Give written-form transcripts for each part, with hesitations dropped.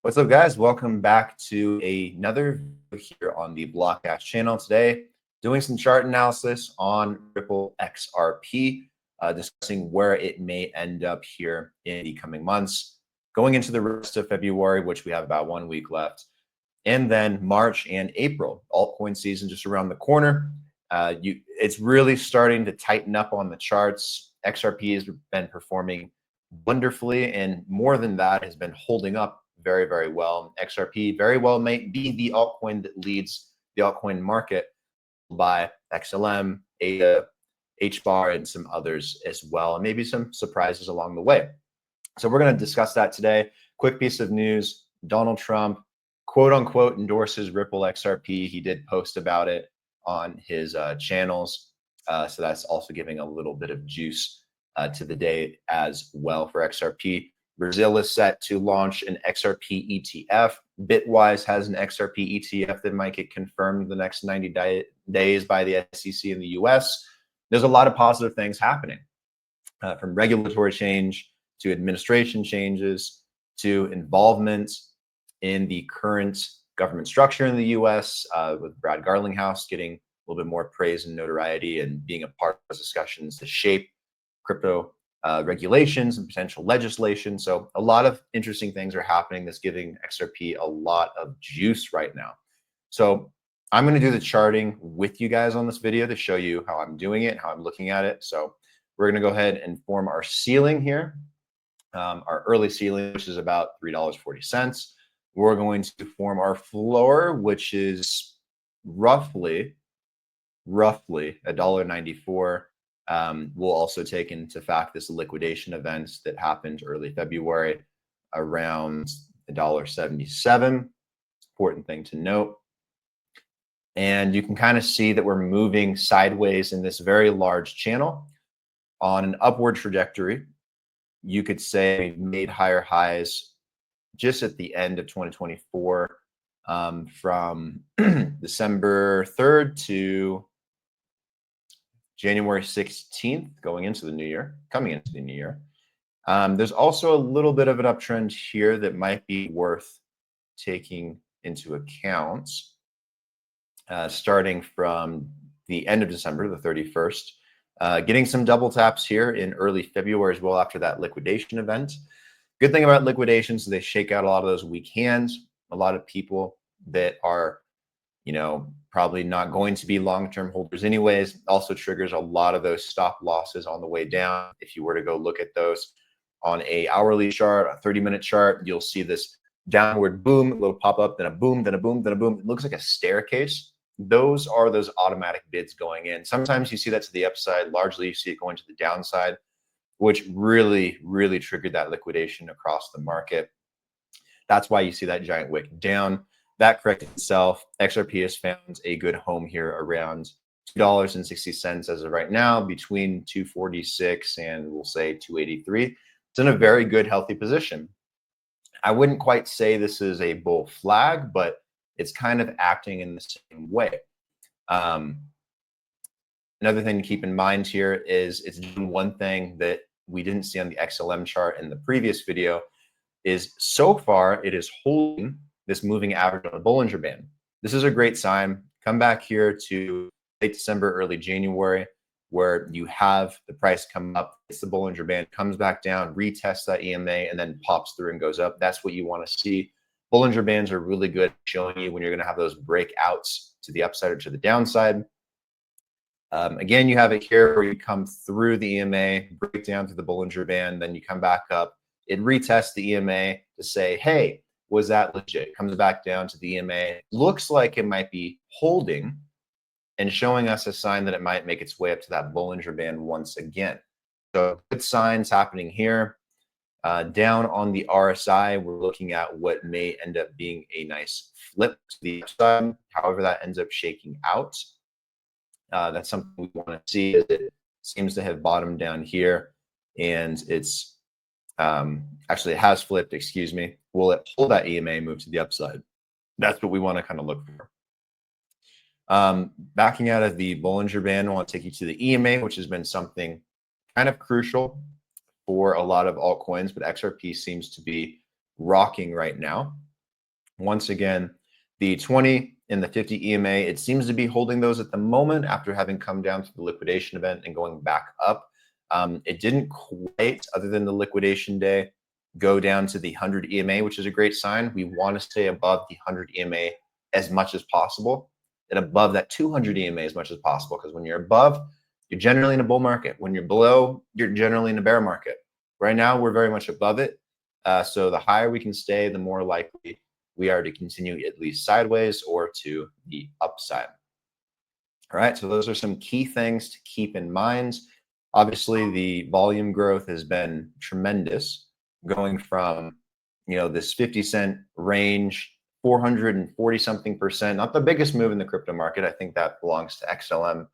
What's up, guys? Welcome back to another video here on the BlockHash channel. Today, doing some chart analysis on Ripple XRP, discussing where it may end up here in the coming months, going into the rest of February, which we have about 1 week left, and then March and April. Altcoin season just around the corner. It's really starting to tighten up on the charts. XRP has been performing wonderfully, and more than that, has been holding up very, very well. XRP very well may be the altcoin that leads the altcoin market by XLM, ADA, HBAR, and some others as well, and maybe some surprises along the way. So we're going to discuss that today. Quick piece of news: Donald Trump, quote unquote, endorses Ripple XRP. He did post about it on his channels. So that's also giving a little bit of juice to the day as well for XRP. Brazil is set to launch an XRP ETF. Bitwise has an XRP ETF that might get confirmed in the next 90 days by the SEC in the US. There's a lot of positive things happening, from regulatory change to administration changes to involvement in the current government structure in the US, with Brad Garlinghouse getting a little bit more praise and notoriety and being a part of those discussions to shape crypto regulations and potential legislation. So a lot of interesting things are happening that's giving XRP a lot of juice right now. So I'm going to do the charting with you guys on this video to show you how I'm doing it, how I'm looking at it. So we're going to go ahead and form our ceiling here, our early ceiling, which is about $3.40. We're going to form our floor, which is roughly $1.94. We'll also take into fact this liquidation event that happened early February around $1.77. Important thing to note. And you can kind of see that we're moving sideways in this very large channel on an upward trajectory. You could say we've made higher highs just at the end of 2024, from December 3rd to January 16th, coming into the new year. There's also a little bit of an uptrend here that might be worth taking into account, starting from the end of December, the 31st, getting some double taps here in early February as well after that liquidation event. Good thing about liquidations is they shake out a lot of those weak hands. A lot of people that are, probably not going to be long-term holders anyways. Also triggers a lot of those stop losses on the way down. If you were to go look at those on a hourly chart, a 30-minute chart, you'll see this downward boom, a little pop-up, then a boom, then a boom, then a boom. It looks like a staircase. Those are those automatic bids going in. Sometimes you see that to the upside. Largely, you see it going to the downside, which really, really triggered that liquidation across the market. That's why you see that giant wick down. That corrected itself. XRP has found a good home here around $2.60 as of right now, between 246 and we'll say 283. It's in a very good, healthy position. I wouldn't quite say this is a bull flag, but it's kind of acting in the same way. Another thing to keep in mind here is it's doing one thing that we didn't see on the XLM chart in the previous video, is so far it is holding this moving average on a Bollinger Band. This is a great sign. Come back here to late December, early January, where you have the price come up, it's the Bollinger Band, comes back down, retests that EMA, and then pops through and goes up. That's what you want to see. Bollinger Bands are really good at showing you when you're going to have those breakouts to the upside or to the downside. Again, you have it here where you come through the EMA, break down through the Bollinger Band, then you come back up. It retests the EMA to say, hey, was that legit? Comes back down to the EMA. Looks like it might be holding and showing us a sign that it might make its way up to that Bollinger Band once again. So good signs happening here. Down on the RSI, we're looking at what may end up being a nice flip to the upside. However that ends up shaking out, that's something we want to see, as it seems to have bottomed down here, and it's actually it has flipped, excuse me. Will it hold that EMA, move to the upside? That's what we want to kind of look for. Backing out of the Bollinger Band, I want to take you to the EMA, which has been something kind of crucial for a lot of altcoins, but XRP seems to be rocking right now. Once again, the 20 and the 50 EMA, it seems to be holding those at the moment after having come down to the liquidation event and going back up. It didn't quite, other than the liquidation day, go down to the 100 EMA, which is a great sign. We want to stay above the 100 EMA as much as possible and above that 200 EMA as much as possible, because when you're above, you're generally in a bull market. When you're below, you're generally in a bear market. Right now, we're very much above it. So the higher we can stay, the more likely we are to continue at least sideways or to the upside. All right, so those are some key things to keep in mind. Obviously, the volume growth has been tremendous, going from, this 50-cent range, 440 something percent, not the biggest move in the crypto market. I think that belongs to XLM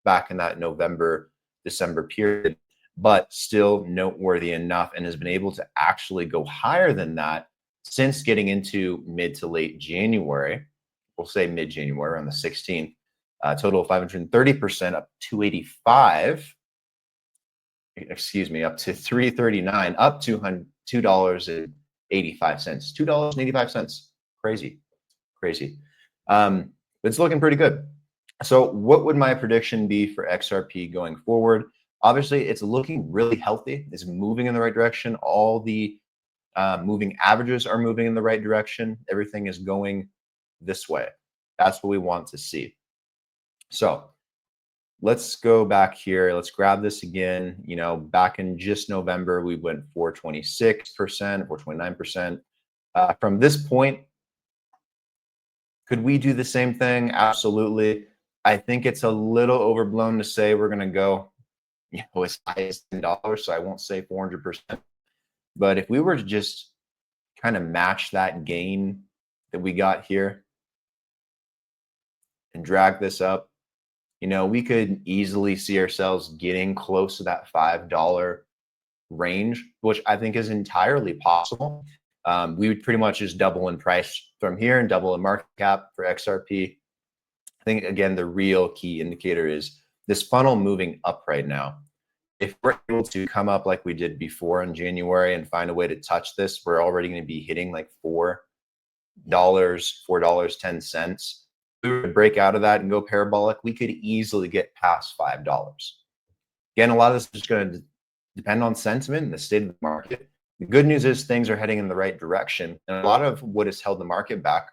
back in that November, December period, but still noteworthy enough, and has been able to actually go higher than that since getting into mid to late January. We'll say mid-January on the 16th, total of 530%, up 285. Excuse me, up to 339, up $2.85. $2.85. Crazy. But it's looking pretty good. So what would my prediction be for XRP going forward? Obviously, it's looking really healthy. It's moving in the right direction. All the moving averages are moving in the right direction. Everything is going this way. That's what we want to see. So let's go back here. Let's grab this again. Back in just November, we went 426%, 429%. From this point, could we do the same thing? Absolutely. I think it's a little overblown to say we're going to go, as high as $10. So I won't say 400%. But if we were to just kind of match that gain that we got here and drag this up, we could easily see ourselves getting close to that $5 range, which I think is entirely possible. We would pretty much just double in price from here and double in market cap for XRP. I think, again, the real key indicator is this funnel moving up right now. If we're able to come up like we did before in January and find a way to touch this, we're already going to be hitting like $4.10. If we were to break out of that and go parabolic, we could easily get past $5. Again, a lot of this is going to depend on sentiment and the state of the market. The good news is things are heading in the right direction. And a lot of what has held the market back,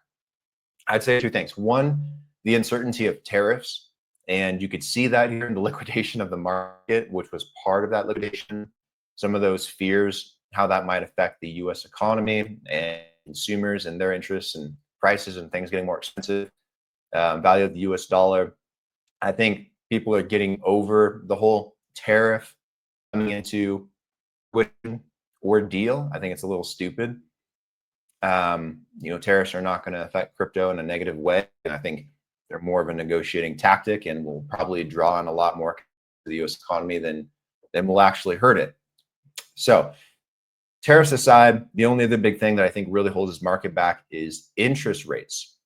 I'd say two things. One, the uncertainty of tariffs. And you could see that here in the liquidation of the market, which was part of that liquidation. Some of those fears, how that might affect the US economy and consumers and their interests and prices and things getting more expensive, value of the US dollar. I think people are getting over the whole tariff coming into ordeal. I think it's a little stupid. Tariffs are not going to affect crypto in a negative way. And I think they're more of a negotiating tactic and will probably draw on a lot more to the US economy than will actually hurt it. So tariffs aside, the only other big thing that I think really holds this market back is interest rates.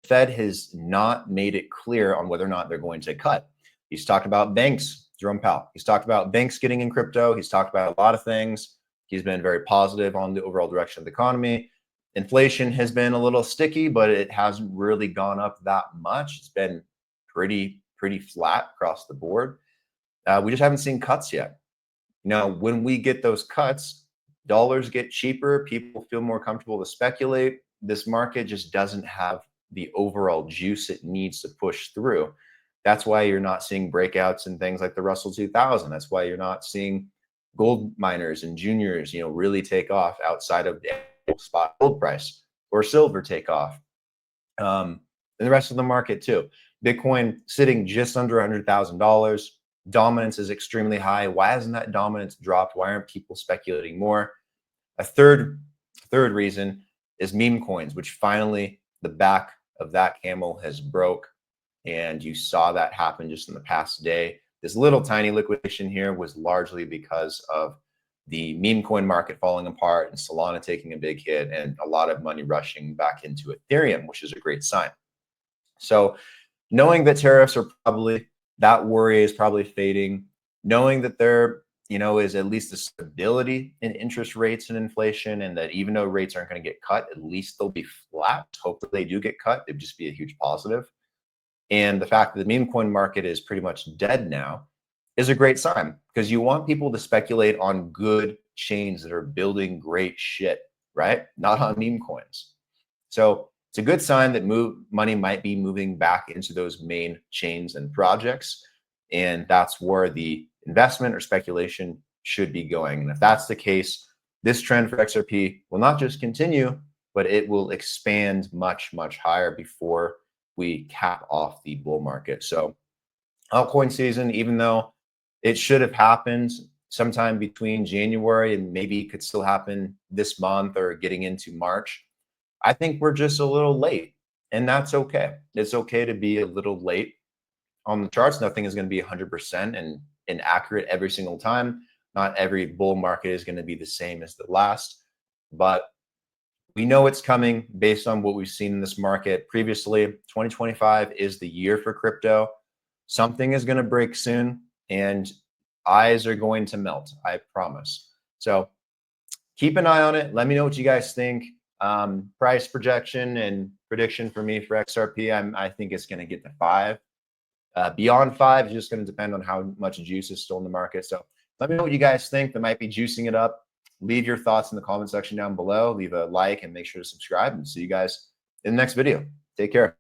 The Fed has not made it clear on whether or not they're going to cut. He's talked about banks, Jerome Powell. He's talked about banks getting in crypto. He's talked about a lot of things. He's been very positive on the overall direction of the economy. Inflation has been a little sticky, but it hasn't really gone up that much. It's been pretty flat across the board. We just haven't seen cuts yet. When we get those cuts, dollars get cheaper. People feel more comfortable to speculate. This market just doesn't have the overall juice it needs to push through. That's why you're not seeing breakouts in things like the Russell 2000. That's why you're not seeing gold miners and juniors, really take off outside of the spot gold price, or silver take off. And the rest of the market too. Bitcoin sitting just under $100,000. Dominance is extremely high. Why hasn't that dominance dropped? Why aren't people speculating more? A third reason is meme coins, which finally the back of that camel has broke. And you saw that happen just in the past day. This little tiny liquidation here was largely because of the meme coin market falling apart and Solana taking a big hit and a lot of money rushing back into Ethereum, which is a great sign. So knowing that tariffs are that worry is probably fading, knowing that they're, is at least the stability in interest rates and inflation, and that even though rates aren't going to get cut, at least they'll be flat. Hopefully they do get cut. It'd just be a huge positive. And the fact that the meme coin market is pretty much dead now is a great sign, because you want people to speculate on good chains that are building great shit, right? Not on meme coins. So it's a good sign that money might be moving back into those main chains and projects. And that's where the investment or speculation should be going. And if that's the case, this trend for XRP will not just continue, but it will expand much, much higher before we cap off the bull market. So altcoin season, even though it should have happened sometime between January and maybe could still happen this month or getting into March, I think we're just a little late, and that's okay. It's okay to be a little late on the charts. Nothing is going to be 100% and accurate every single time. Not every bull market is going to be the same as the last, but we know it's coming based on what we've seen in this market previously. 2025 is the year for crypto. Something is going to break soon, and eyes are going to melt, I promise. So keep an eye on it. Let me know what you guys think. Price projection and prediction for me for XRP, I think it's going to get to 5. Beyond 5 is just going to depend on how much juice is still in the market. So let me know what you guys think. That might be juicing it up. Leave your thoughts in the comment section down below. Leave a like and make sure to subscribe, and see you guys in the next video. Take care.